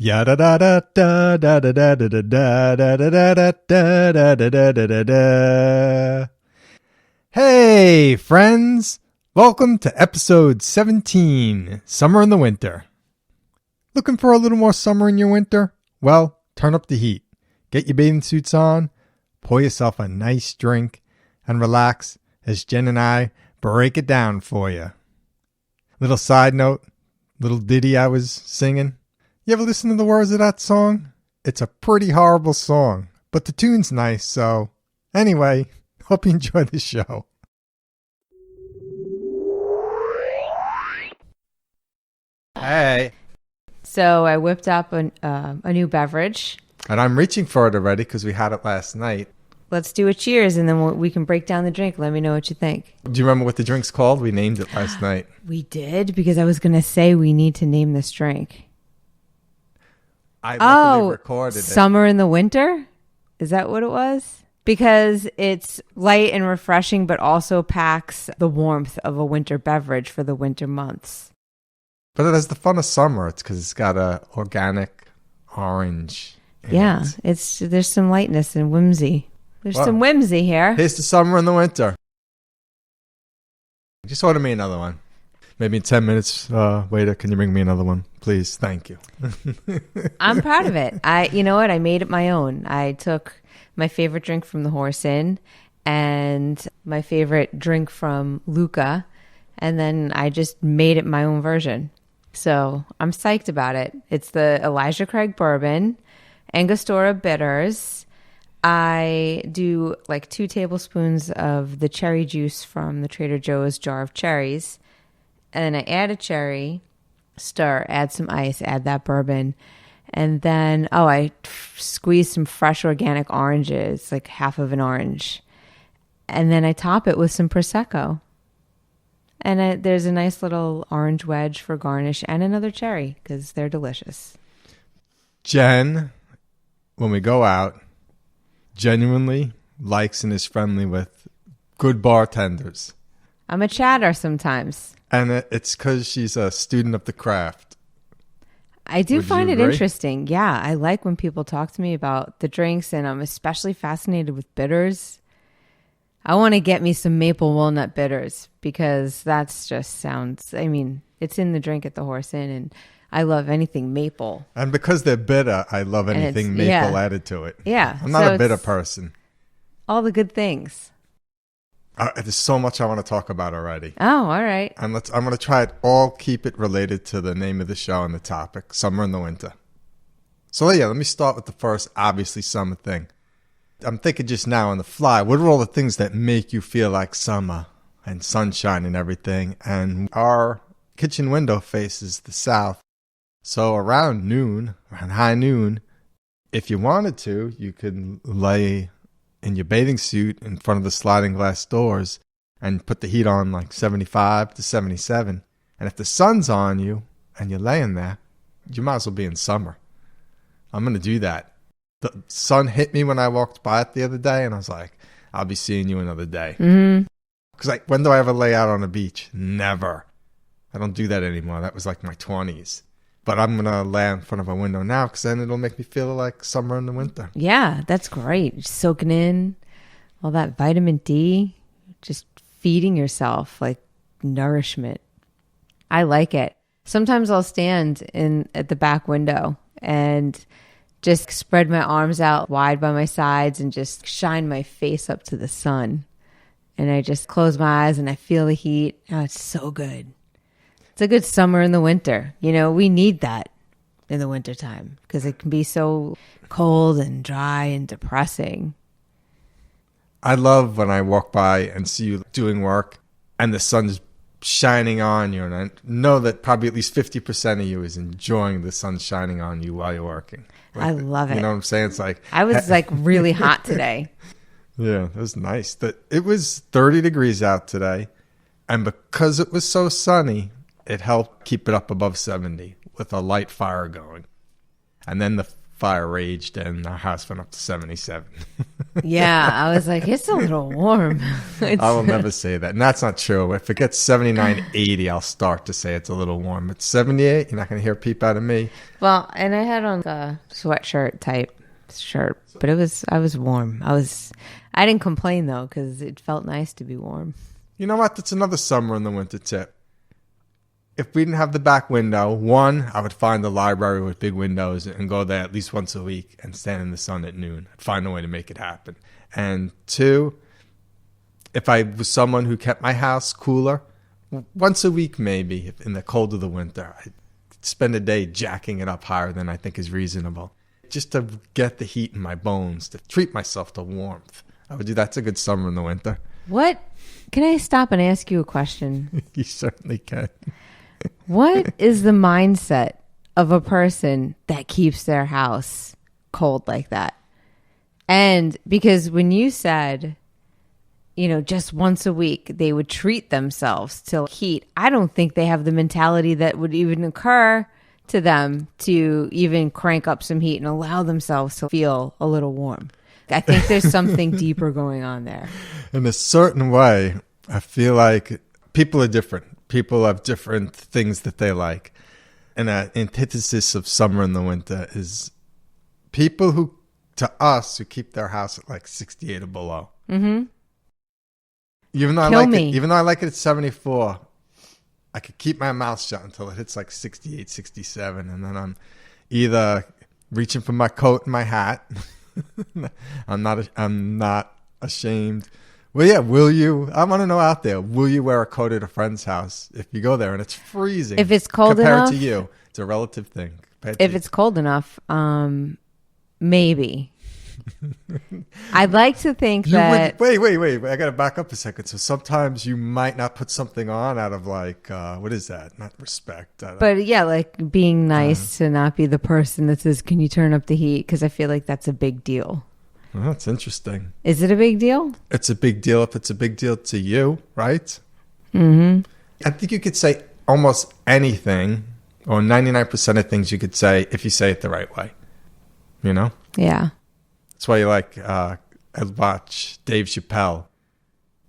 Ya da da da da da da da da da da da da da da da da da da. Hey, friends! Welcome to episode 17, Summer in the Winter. Looking for a little more summer in your winter? Well, turn up the heat. Get your bathing suits on, pour yourself a nice drink, and relax as Jenn and I break it down for you. Little side note, little ditty I was singing. You ever listen to the words of that song? It's a pretty horrible song, but the tune's nice, so anyway, hope you enjoy the show. Hey. So I whipped up a new beverage. And I'm reaching for it already because we had it last night. Let's do a cheers and then we can break down the drink. Let me know what you think. Do you remember what the drink's called? We named it last night. We did, because I was going to say we need to name this drink. I luckily recorded it. Summer in the Winter? Is that what it was? Because it's light and refreshing, but also packs the warmth of a winter beverage for the winter months. But it has the fun of summer. It's because it's got a organic orange in it. There's some lightness and whimsy. There's some whimsy here. Here's the summer and the winter. Just order me another one. Maybe in 10 minutes, waiter, can you bring me another one? Please, thank you. I'm proud of it. You know what? I made it my own. I took my favorite drink from the Horse Inn and my favorite drink from Luca, and then I just made it my own version. So I'm psyched about it. It's the Elijah Craig Bourbon, Angostura Bitters. I do like 2 tablespoons of the cherry juice from the Trader Joe's jar of cherries. And then I add a cherry, stir, add some ice, add that bourbon. And then, I squeeze some fresh organic oranges, like half of an orange. And then I top it with some Prosecco. And there's a nice little orange wedge for garnish and another cherry because they're delicious. Jen, when we go out, genuinely likes and is friendly with good bartenders. I'm a chatter sometimes. And it's because she's a student of the craft. I do find it agree? interesting. Yeah, I like when people talk to me about the drinks, and I'm especially fascinated with bitters. I want to get me some maple walnut bitters because that's just sounds, it's in the drink at the Horse Inn, and I love anything maple. And because they're bitter, I love anything maple added to it. Yeah. I'm not a bitter person. All the good things. There's so much I want to talk about already. Oh, all right. And I'm going to try it all, keep it related to the name of the show and the topic, summer and the winter. So yeah, let me start with the first, obviously, summer thing. I'm thinking just now on the fly, what are all the things that make you feel like summer and sunshine and everything? And our kitchen window faces the south. So around high noon, if you wanted to, you could lay in your bathing suit in front of the sliding glass doors and put the heat on like 75 to 77. And if the sun's on you and you're laying there, you might as well be in summer. I'm going to do that. The sun hit me when I walked by it the other day, and I was like, I'll be seeing you another day. Because when do I ever lay out on a beach? Never. I don't do that anymore. That was like my 20s. But I'm going to lay in front of a window now because then it'll make me feel like summer in the winter. Yeah, that's great. Soaking in all that vitamin D, just feeding yourself like nourishment. I like it. Sometimes I'll stand at the back window and just spread my arms out wide by my sides and just shine my face up to the sun. And I just close my eyes and I feel the heat. Oh, it's so good. It's a good summer in the winter. We need that in the wintertime because it can be so cold and dry and depressing. I love when I walk by and see you doing work and the sun's shining on you. And I know that probably at least 50% of you is enjoying the sun shining on you while you're working. I love it. You know what I'm saying? It's like I was like really hot today. Yeah, it was nice. It was 30 degrees out today. And because it was so sunny, it helped keep it up above 70 with a light fire going. And then the fire raged and our house went up to 77. Yeah, I was like, it's a little warm. I will never say that. And that's not true. If it gets 79, 80, I'll start to say it's a little warm. But 78, you're not going to hear a peep out of me. Well, and I had on a sweatshirt type shirt, but I was warm. I didn't complain though, because it felt nice to be warm. You know what? That's another summer in the winter tip. If we didn't have the back window, one, I would find a library with big windows and go there at least once a week and stand in the sun at noon. I'd find a way to make it happen. And two, if I was someone who kept my house cooler, once a week maybe, in the cold of the winter, I'd spend a day jacking it up higher than I think is reasonable. Just to get the heat in my bones, to treat myself to warmth. I would do that's a good summer in the winter. What? Can I stop and ask you a question? You certainly can. What is the mindset of a person that keeps their house cold like that? And because when you said, just once a week, they would treat themselves to heat, I don't think they have the mentality that would even occur to them to even crank up some heat and allow themselves to feel a little warm. I think there's something deeper going on there. In a certain way, I feel like people are different. People have different things that they like. And an antithesis of summer and the winter is people who, to us, who keep their house at like 68 or below. Mm-hmm. Even though I like it at 74, I could keep my mouth shut until it hits like 68, 67. And then I'm either reaching for my coat and my hat. I'm not ashamed. Well, yeah, I want to know out there, will you wear a coat at a friend's house if you go there and it's freezing? If it's cold compared enough. to you, it's a relative thing. If it's cold enough, maybe. I'd like to think that... Wait. I got to back up a second. So sometimes you might not put something on out of like, what is that? Not respect. But yeah, like being nice to not be the person that says, can you turn up the heat? Because I feel like that's a big deal. Well, that's interesting. Is it a big deal? It's a big deal if it's a big deal to you, right? Mm-hmm. I think you could say almost anything, or 99% of things you could say if you say it the right way. Yeah. That's why I watch Dave Chappelle.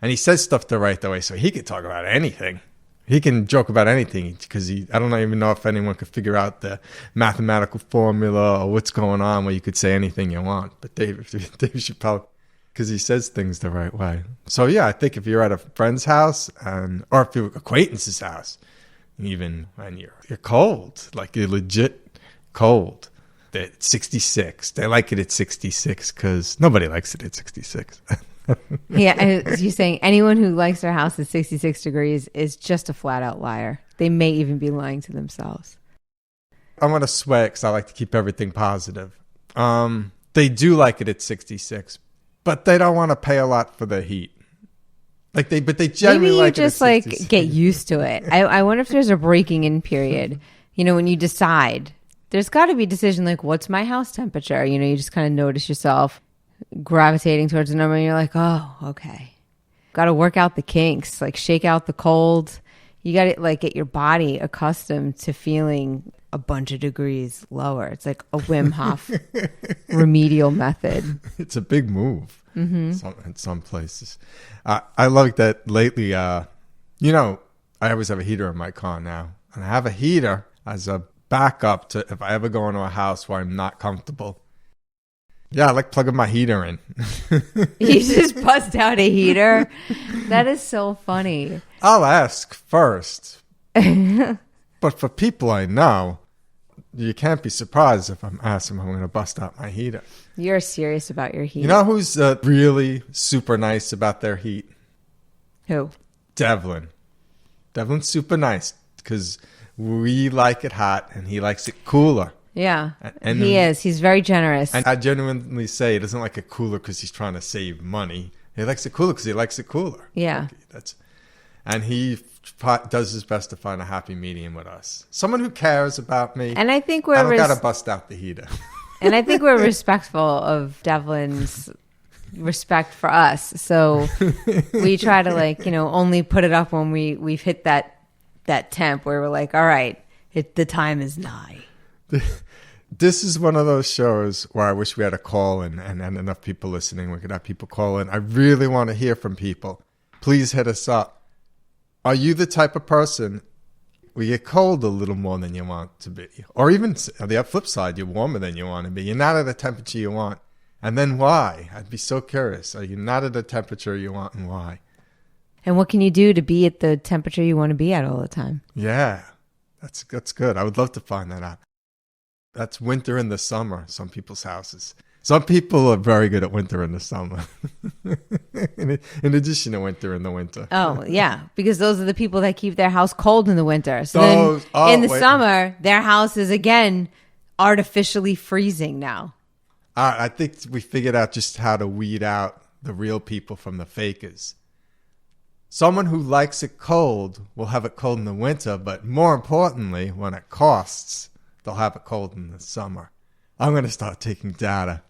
And he says stuff the right way, so he could talk about anything. He can joke about anything because I don't even know if anyone could figure out the mathematical formula or what's going on where you could say anything you want. But Dave Chappelle, because he says things the right way. So yeah, I think if you're at a friend's house or if you're acquaintance's house, even when you're cold, like you're legit cold, it's 66. They like it at 66 because nobody likes it at 66. Yeah, you're saying anyone who likes their house at 66 degrees is just a flat out liar. They may even be lying to themselves. I'm going to sweat because I like to keep everything positive. They do like it at 66, but they don't want to pay a lot for the heat. But they generally maybe like it at just 66. like get used to it. I wonder if there's a breaking in period. When you decide, there's got to be a decision like, what's my house temperature? You just kind of notice yourself gravitating towards a number and you're like, oh, okay. Got to work out the kinks, like shake out the cold. You got to like get your body accustomed to feeling a bunch of degrees lower. It's like a Wim Hof remedial method. It's a big move in some places. I like that lately. I always have a heater in my car now. And I have a heater as a backup to if I ever go into a house where I'm not comfortable. Yeah, I like plugging my heater in. You just bust out a heater? That is so funny. I'll ask first. But for people I know, you can't be surprised if I'm asking if I'm going to bust out my heater. You're serious about your heat. You know who's really super nice about their heat? Who? Devlin. Devlin's super nice because we like it hot and he likes it cooler. Yeah, and he is. He's very generous. And I genuinely say he doesn't like it cooler because he's trying to save money. He likes it cooler because he likes it cooler. Yeah. And he does his best to find a happy medium with us. Someone who cares about me. And I think I don't got to bust out the heater. And I think we're respectful of Devlin's respect for us. So we try to only put it up when we've hit that temp where we're like, all right, the time is nigh. This is one of those shows where I wish we had a call in and enough people listening. We could have people call in. I really want to hear from people. Please hit us up. Are you the type of person where you get cold a little more than you want to be? Or even on the flip side, you're warmer than you want to be. You're not at the temperature you want. And then why? I'd be so curious. Are you not at the temperature you want and why? And what can you do to be at the temperature you want to be at all the time? Yeah, that's good. I would love to find that out. That's winter in the summer, some people's houses. Some people are very good at winter in the summer. in addition to winter in the winter. Oh, yeah. Because those are the people that keep their house cold in the winter. So in the summer, their house is, again, artificially freezing now. I think we figured out just how to weed out the real people from the fakers. Someone who likes it cold will have it cold in the winter, but more importantly, when it costs, they'll have it cold in the summer. I'm going to start taking data.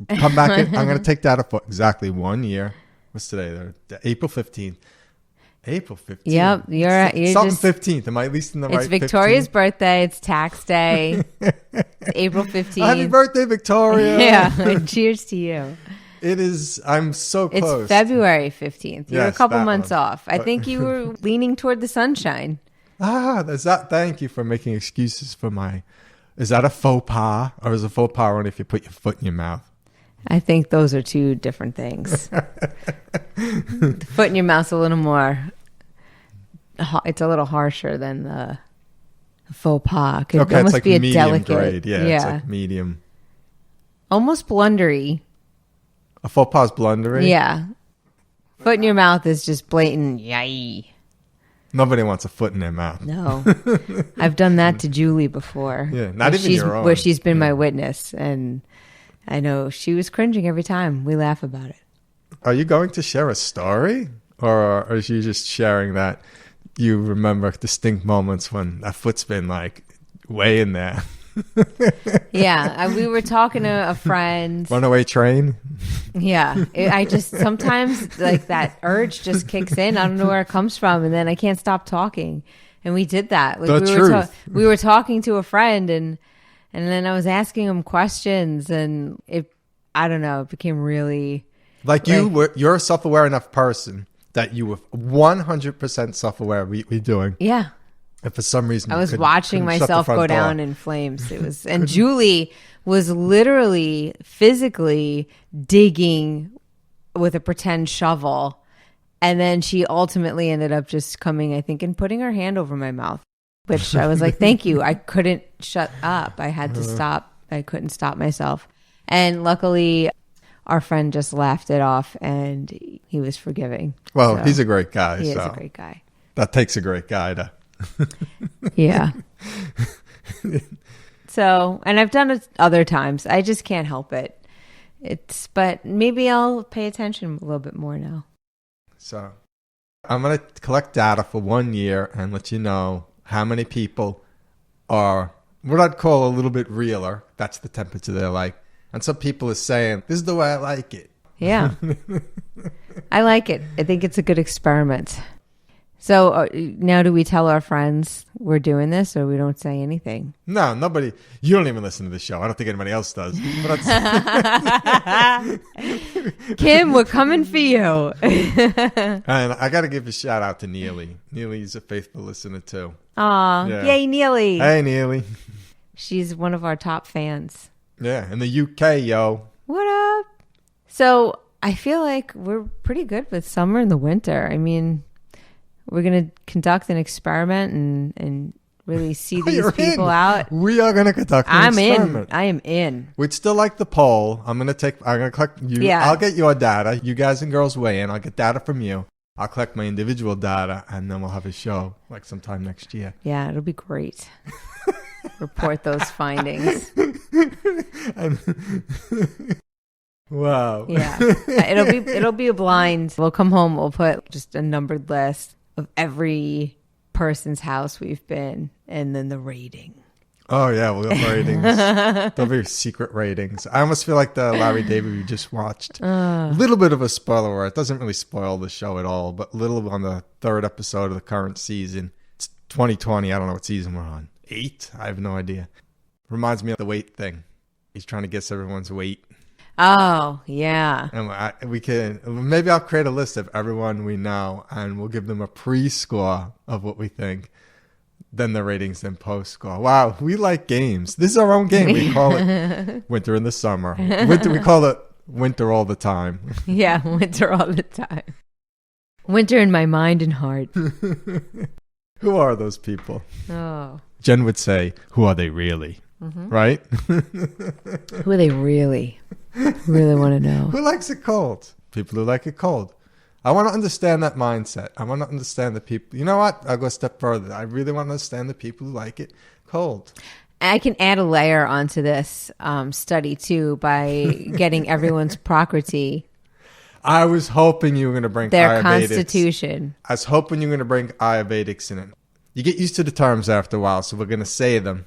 Come back in. I'm going to take data for exactly 1 year. What's today? April 15th. April 15th. Yep. You're something just, 15th. Am I at least in the right 15th? It's Victoria's birthday. It's tax day. It's April 15th. Happy birthday, Victoria. Yeah. Cheers to you. It is. I'm so close. It's February 15th. You're Yes, a couple that months one. off. I think you were leaning toward the sunshine. There's that. Thank you for making excuses for my... Is that a faux pas? Or is a faux pas only if you put your foot in your mouth? I think those are two different things. The foot in your mouth's a little more... It's a little harsher than the faux pas. Could Okay, almost it's like be a medium delicate grade. Yeah, it's like medium. Almost blundery. A faux pas is blundery? Yeah. Foot in your mouth is just blatant yay. Nobody wants a foot in their mouth. No. I've done that to Julie before. Yeah, not even your own. Where she's been my witness. And I know she was cringing every time. We laugh about it. Are you going to share a story? Or is you just sharing that you remember distinct moments when that foot's been like way in there? Yeah. We were talking to a friend. Runaway train? Yeah. I just sometimes like that urge just kicks in. I don't know where it comes from. And then I can't stop talking. And we did that. Like we were talking to a friend and then I was asking him questions and I don't know, it became really you're a self-aware enough person that you were 100% self-aware of what you're doing. Yeah. And for some reason, I was watching myself go down in flames. It was, and Julie was literally physically digging with a pretend shovel. And then she ultimately ended up just coming, I think, and putting her hand over my mouth, which I was like, thank you. I couldn't shut up. I had to stop. I couldn't stop myself. And luckily, our friend just laughed it off and he was forgiving. Well, so, he's a great guy. He is a great guy. That takes a great guy to... Yeah. So, and I've done it other times. I just can't help it. But maybe I'll pay attention a little bit more now. So, I'm going to collect data for 1 year and let you know how many people are what I'd call a little bit realer. That's the temperature they're like. And some people are saying, this is the way I like it. Yeah. I like it. I think it's a good experiment. So now do we tell our friends we're doing this or we don't say anything? No, nobody. You don't even listen to the show. I don't think anybody else does. But Kim, we're coming for you. And I got to give a shout out to Neely. Neely's a faithful listener too. Aw, yeah. Yay, Neely. Hey, Neely. She's one of our top fans. Yeah, in the UK, yo. What up? So I feel like we're pretty good with summer and the winter. I mean, we're going to conduct an experiment and really see these people out. We are going to conduct an experiment. I am in. We'd still like the poll. I'm going to collect you. Yeah. I'll get your data. You guys and girls weigh in. I'll get data from you. I'll collect my individual data and then we'll have a show like sometime next year. Yeah, it'll be great. Report those findings. Wow. Yeah. It'll be a blind. We'll come home. We'll put just a numbered list of every person's house we've been and then the rating. Oh, yeah. We'll have ratings. There'll be secret ratings. I almost feel like the Larry David we just watched. A little bit of a spoiler where it doesn't really spoil the show at all, but little on the third episode of the current season. It's 2020. I don't know what season we're on. 8? I have no idea. Reminds me of the weight thing. He's trying to guess everyone's weight. Oh, yeah. And maybe I'll create a list of everyone we know, and we'll give them a pre-score of what we think. Then the ratings, then post-score. Wow, we like games. This is our own game. We call it Winter in the Summer. We call it Winter all the time. Yeah, winter all the time. Winter in my mind and heart. Who are those people? Oh. Jen would say, who are they really? Mm-hmm. Right? Who are they really? Really want to know. Who likes it cold? People who like it cold. I want to understand that mindset. I want to understand the people. You know what? I'll go a step further. I really want to understand the people who like it cold. I can add a layer onto this study, too, by getting everyone's Prakriti. I was hoping you were going to bring their Ayurvedics. Constitution. I was hoping you were going to bring Ayurvedics in it. You get used to the terms after a while, so we're going to say them.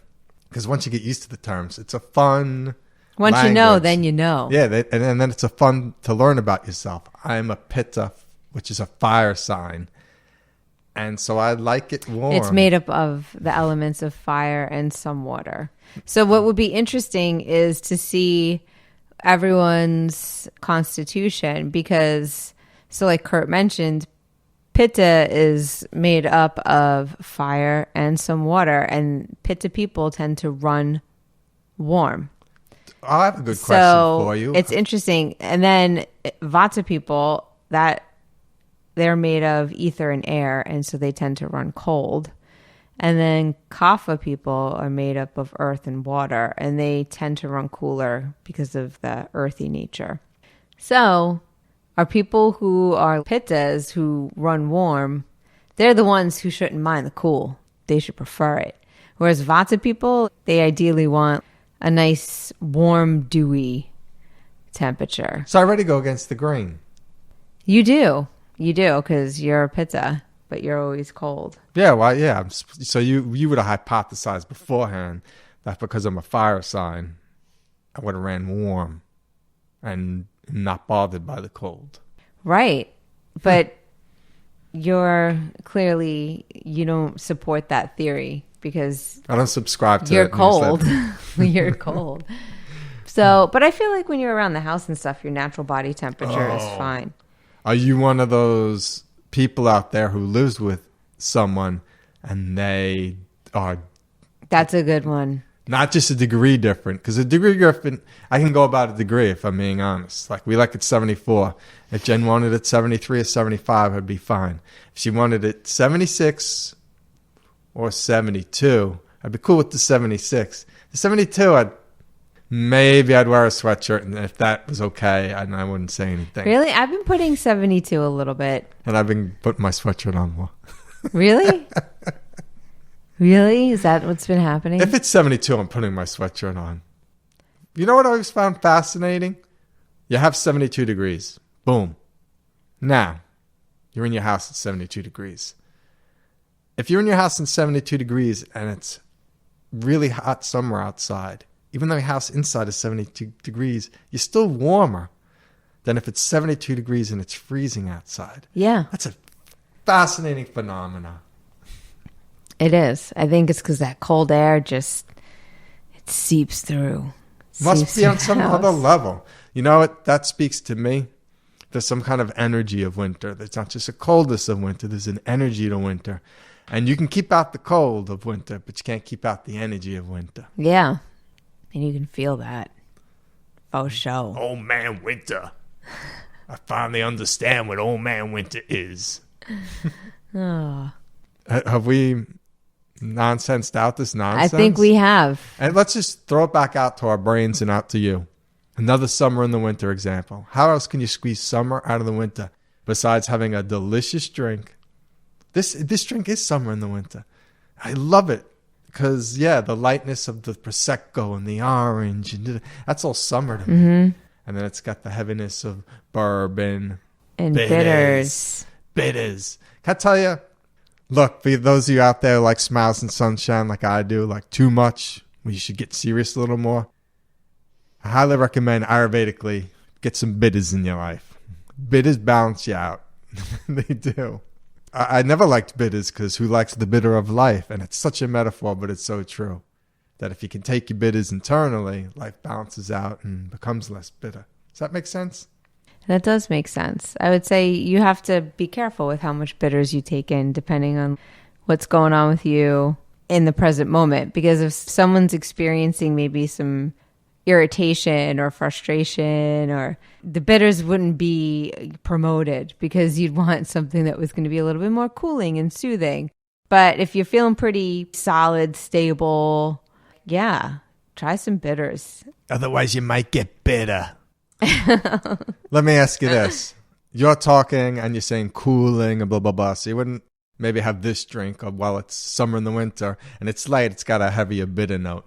Because once you get used to the terms, it's a fun Once language. you know, then you know. Yeah, and then it's a fun to learn about yourself. I'm a Pitta, which is a fire sign. And so I like it warm. It's made up of the elements of fire and some water. So what would be interesting is to see everyone's constitution because, so like Kurt mentioned, Pitta is made up of fire and some water, and Pitta people tend to run warm. I have a good question for you. It's interesting. And then Vata people, that they're made of ether and air, and so they tend to run cold. And then Kapha people are made up of earth and water, and they tend to run cooler because of the earthy nature. So our people who are Pittas, who run warm, they're the ones who shouldn't mind the cool. They should prefer it. Whereas Vata people, they ideally want a nice, warm, dewy temperature. So I already go against the grain. You do, because you're a Pitta, but you're always cold. Yeah, well, yeah. So you would have hypothesized beforehand that because I'm a fire sign, I would have ran warm and not bothered by the cold. Right. But you're clearly, you don't support that theory because I don't subscribe to you're that cold. newsletter. You're cold. So, but I feel like when you're around the house and stuff, your natural body temperature is fine. Are you one of those people out there who lives with someone and they are That's a good one. not just a degree different? Because a degree different, I can go about a degree if I'm being honest. Like we like it 74. If Jen wanted it 73 or 75, I'd be fine. If she wanted it 76 or 72, I'd be cool with the 76. The 72, I'd wear a sweatshirt, and if that was okay, I wouldn't say anything. Really? I've been putting 72 a little bit. And I've been putting my sweatshirt on more. Really? Really? Is that what's been happening? If it's 72, I'm putting my sweatshirt on. You know what I always found fascinating? You have 72 degrees. Boom. Now, you're in your house at 72 degrees. If you're in your house in 72 degrees and it's really hot summer outside, even though your house inside is 72 degrees, you're still warmer than if it's 72 degrees and it's freezing outside. Yeah. That's a fascinating phenomenon. It is. I think it's because that cold air just, it seeps through. Must be on some other level. You know what? That speaks to me. There's some kind of energy of winter. There's not just a coldness of winter. There's an energy to winter. And you can keep out the cold of winter, but you can't keep out the energy of winter. Yeah. And you can feel that. Oh, show. Old man winter. I finally understand what old man winter is. Oh. Have we nonsensed out this nonsense? I think we have. And let's just throw it back out to our brains and out to you. Another summer in the winter example. How else can you squeeze summer out of the winter besides having a delicious drink? This drink is summer in the winter. I love it because, yeah, the lightness of the Prosecco and the orange, and that's all summer to me. Mm-hmm. And then it's got the heaviness of bourbon. And bitters. Bitters. Can I tell you? Look, for those of you out there who like smiles and sunshine like I do, like too much, well, you should get serious a little more. I highly recommend Ayurvedically get some bitters in your life. Bitters balance you out. They do. I never liked bitters because who likes the bitter of life? And it's such a metaphor, but it's so true. that if you can take your bitters internally, life balances out and becomes less bitter. Does that make sense? That does make sense. I would say you have to be careful with how much bitters you take in, depending on what's going on with you in the present moment. Because if someone's experiencing maybe some irritation or frustration, or the bitters wouldn't be promoted because you'd want something that was going to be a little bit more cooling and soothing. But if you're feeling pretty solid, stable, yeah, try some bitters. Otherwise, you might get bitter. Let me ask you this. You're talking and you're saying cooling and blah, blah, blah. So you wouldn't maybe have this drink while it's summer in the winter and it's light, it's got a heavier bitter note.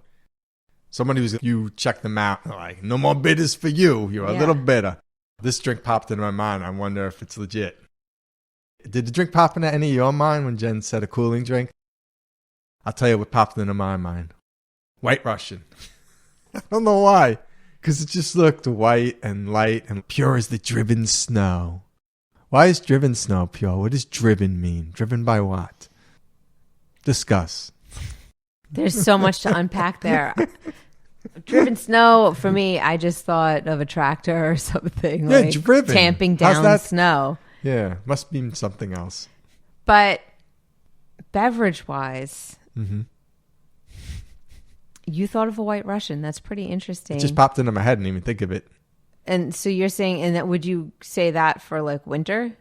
Somebody who's, you check them out, and they're like, no more bitters for you. You're a little bitter. This drink popped into my mind. I wonder if it's legit. Did the drink pop into any of your mind when Jen said a cooling drink? I'll tell you what popped into my mind. White Russian. I don't know why. Because it just looked white and light and pure as the driven snow. Why is driven snow pure? What does driven mean? Driven by what? Discuss. There's so much to unpack there. Driven snow, for me, I just thought of a tractor or something. Yeah, like driven. Tamping down snow. Yeah, must be something else. But beverage-wise, you thought of a White Russian. That's pretty interesting. It just popped into my head. I didn't even think of it. And so you're saying, and that would you say that for like winter?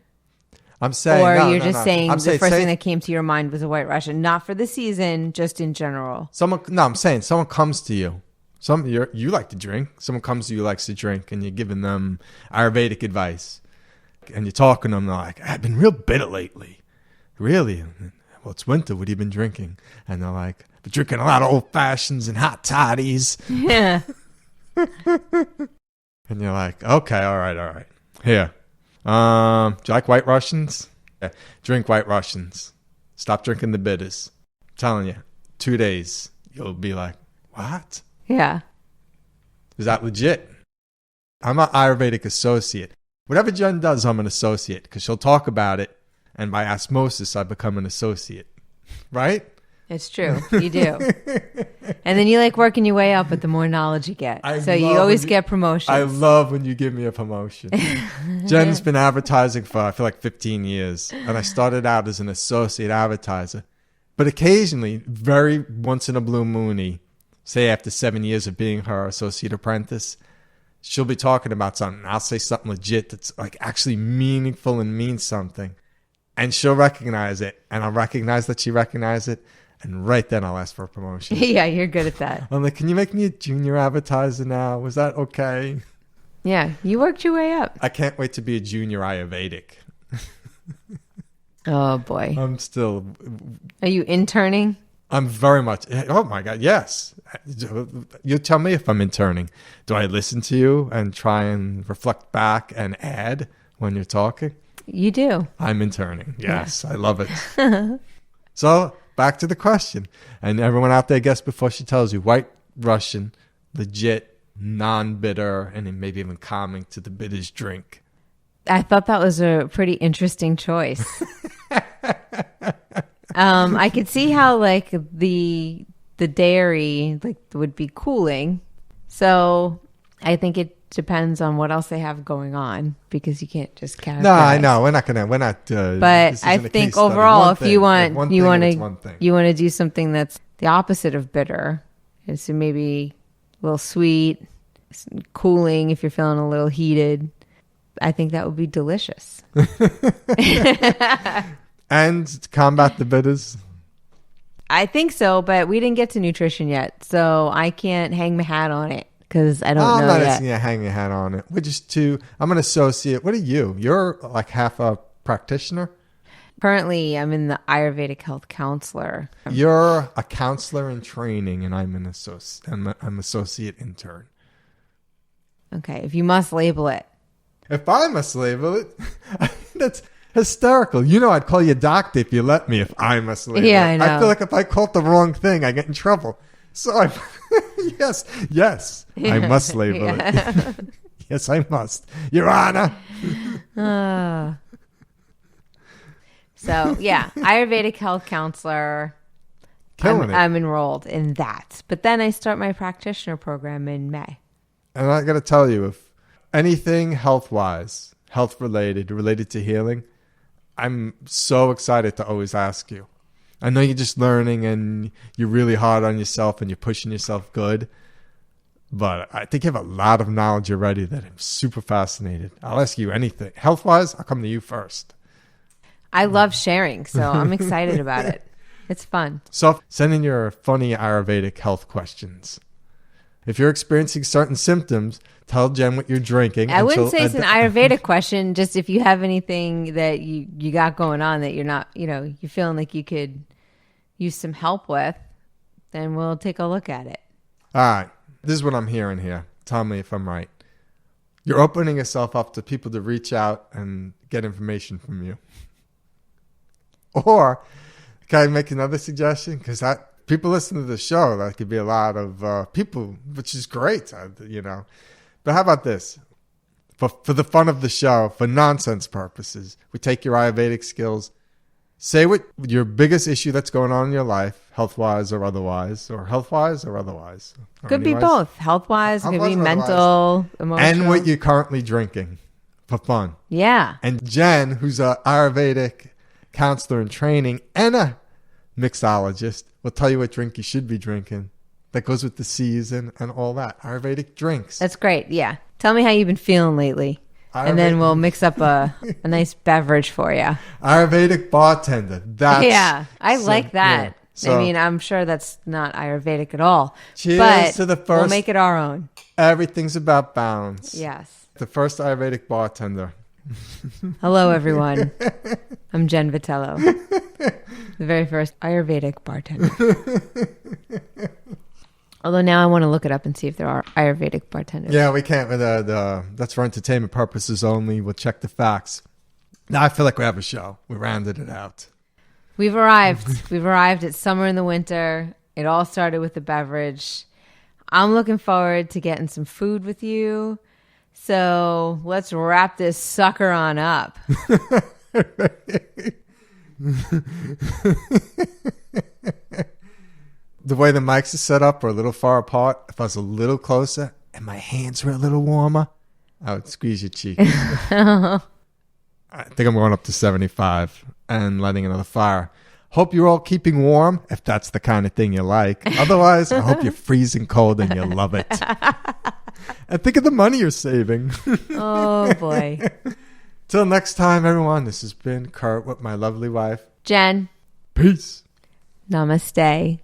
I'm saying, or no, you're no, just no. saying I'm the first thing that came to your mind was a White Russian, not for the season, just in general. I'm saying someone comes to you. You like to drink. Someone comes to you, likes to drink, and you're giving them ayurvedic advice. And you're talking to them, they're like, I've been real bitter lately. Really? Well, it's winter. What have you been drinking? And they're like, I've been drinking a lot of old fashions and hot toddies. Yeah. And you're like, okay, all right. Here. Do you like White Russians? Yeah. Drink White Russians. Stop drinking the bitters. I'm telling you, 2 days, you'll be like, what? Yeah. Is that legit? I'm an Ayurvedic associate. Whatever Jen does, I'm an associate because she'll talk about it. And by osmosis, I become an associate. Right? It's true. You do. And then you like working your way up, but the more knowledge you get. So you always get promotions. I love when you give me a promotion. Jen's been advertising for, I feel like 15 years. And I started out as an associate advertiser. But occasionally, very once in a blue moony, say after 7 years of being her associate apprentice, she'll be talking about something. I'll say something legit that's like actually meaningful and means something. And she'll recognize it. And I'll recognize that she recognized it. And right then I'll ask for a promotion. Yeah, you're good at that. I'm like, can you make me a junior advertiser now? Was that okay? Yeah, you worked your way up. I can't wait to be a junior Ayurvedic. Oh, boy. I'm still... Are you interning? I'm very much... Oh, my God, yes. You tell me if I'm interning. Do I listen to you and try and reflect back and add when you're talking? You do. I'm interning. Yes, yeah. I love it. So... back to the question. And everyone out there, guess before she tells you, White Russian, legit, non-bitter, and then maybe even calming to the bitters drink. I thought that was a pretty interesting choice. I could see how like the dairy like would be cooling. So I think it depends on what else they have going on because you can't just categorize. No, I know we're not. But I think overall, if you want to do something that's the opposite of bitter, and so maybe a little sweet, cooling if you're feeling a little heated. I think that would be delicious. And to combat the bitters. I think so, but we didn't get to nutrition yet, so I can't hang my hat on it. Because I don't know I'm not yet. asking you to hang your hat on it. We're just two. I'm an associate. What are you? You're like half a practitioner? Currently, I'm in the Ayurvedic health counselor. You're a counselor in training, and I'm an associate intern. Okay, if you must label it. If I must label it, that's hysterical. You know I'd call you doctor if you let me, if I must label it. Yeah, I know. I feel like if I call it the wrong thing, I get in trouble. So yes, I must label it. Yes, I must. Your Honor. So, yeah, Ayurvedic health counselor. Killing it. I'm enrolled in that. But then I start my practitioner program in May. And I got to tell you, if anything health-wise, health-related, related to healing, I'm so excited to always ask you. I know you're just learning and you're really hard on yourself and you're pushing yourself good. But I think you have a lot of knowledge already that I'm super fascinated. I'll ask you anything. Health-wise, I'll come to you first. I love sharing, so I'm excited about it. It's fun. So send in your funny Ayurvedic health questions. If you're experiencing certain symptoms, tell Jen what you're drinking. I wouldn't say it's an Ayurvedic question, just if you have anything that you got going on that you're not, you're feeling like you could use some help with, then we'll take a look at it. All right. This is what I'm hearing here. Tell me if I'm right. You're opening yourself up to people to reach out and get information from you. Or, can I make another suggestion? Because people listen to the show. That could be a lot of people, which is great, But how about this? For the fun of the show, for nonsense purposes, we take your Ayurvedic skills, say what your biggest issue that's going on in your life, health-wise or otherwise, or health-wise or otherwise. Or could anyways. Be both. Health-wise, it could be mental, emotional. And what you're currently drinking for fun. Yeah. And Jen, who's an Ayurvedic counselor in training and a mixologist, will tell you what drink you should be drinking. That goes with the season and all that. Ayurvedic drinks. That's great. Yeah. Tell me how you've been feeling lately. And then we'll mix up a nice beverage for you. Ayurvedic bartender. I like that. Yeah. So, I'm sure that's not Ayurvedic at all. Cheers to the first. We'll make it our own. Everything's about balance. Yes. The first Ayurvedic bartender. Hello, everyone. I'm Jen Vitello, the very first Ayurvedic bartender. Although now I want to look it up and see if there are Ayurvedic bartenders. Yeah, we can't. That's for entertainment purposes only. We'll check the facts. Now I feel like we have a show. We rounded it out. We've arrived. We've arrived. It's summer in the winter. It all started with the beverage. I'm looking forward to getting some food with you. So let's wrap this sucker on up. The way the mics are set up are a little far apart. If I was a little closer and my hands were a little warmer, I would squeeze your cheek. I think I'm going up to 75 and lighting another fire. Hope you're all keeping warm, if that's the kind of thing you like. Otherwise, I hope you're freezing cold and you love it. And think of the money you're saving. Oh, boy. Till next time, everyone, this has been Kurt with my lovely wife, Jen. Peace. Namaste.